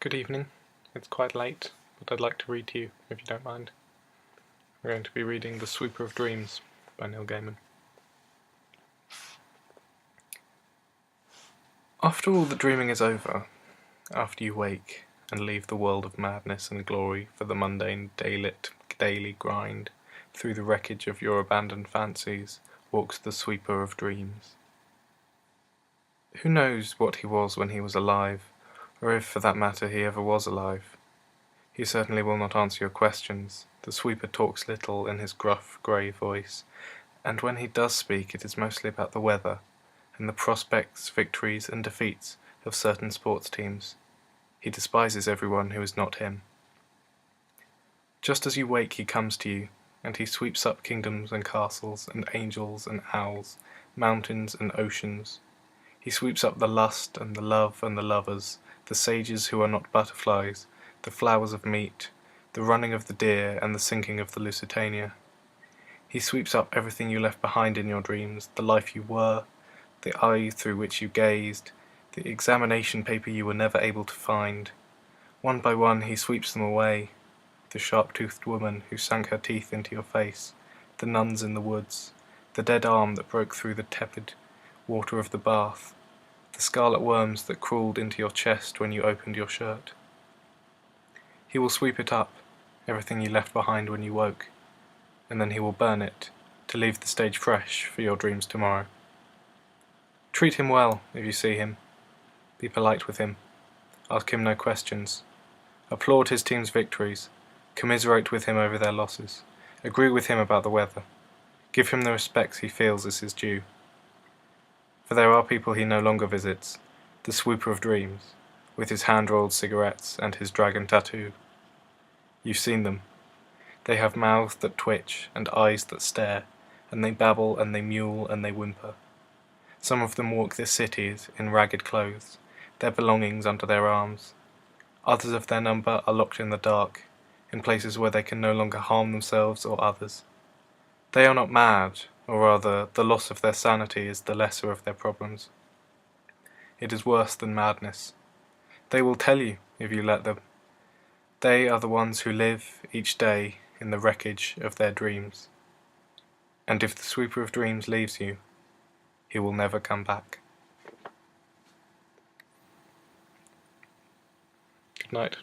Good evening. It's quite late, but I'd like to read to you, if you don't mind. We're going to be reading The Sweeper of Dreams by Neil Gaiman. After all the dreaming is over, after you wake and leave the world of madness and glory for the mundane daily grind, through the wreckage of your abandoned fancies walks the Sweeper of Dreams. Who knows what he was when he was alive, or if for that matter he ever was alive? He certainly will not answer your questions. The sweeper talks little in his gruff, grey voice, and when he does speak it is mostly about the weather, and the prospects, victories and defeats of certain sports teams. He despises everyone who is not him. Just as you wake he comes to you, and he sweeps up kingdoms and castles, and angels and owls, mountains and oceans. He sweeps up the lust and the love and the lovers, the sages who are not butterflies, the flowers of meat, the running of the deer and the sinking of the Lusitania. He sweeps up everything you left behind in your dreams, the life you were, the eye through which you gazed, the examination paper you were never able to find. One by one he sweeps them away, the sharp-toothed woman who sank her teeth into your face, the nuns in the woods, the dead arm that broke through the tepid water of the bath, the scarlet worms that crawled into your chest when you opened your shirt. He will sweep it up, everything you left behind when you woke, and then he will burn it, to leave the stage fresh for your dreams tomorrow. Treat him well if you see him. Be polite with him. Ask him no questions. Applaud his team's victories. Commiserate with him over their losses. Agree with him about the weather. Give him the respect he feels is his due. For there are people he no longer visits, the Sweeper of Dreams, with his hand-rolled cigarettes and his dragon tattoo. You've seen them. They have mouths that twitch and eyes that stare, and they babble and they mewl and they whimper. Some of them walk the cities in ragged clothes, their belongings under their arms. Others of their number are locked in the dark, in places where they can no longer harm themselves or others. They are not mad, or rather, the loss of their sanity is the lesser of their problems. It is worse than madness. They will tell you, if you let them. They are the ones who live, each day, in the wreckage of their dreams. And if the Sweeper of Dreams leaves you, he will never come back. Good night.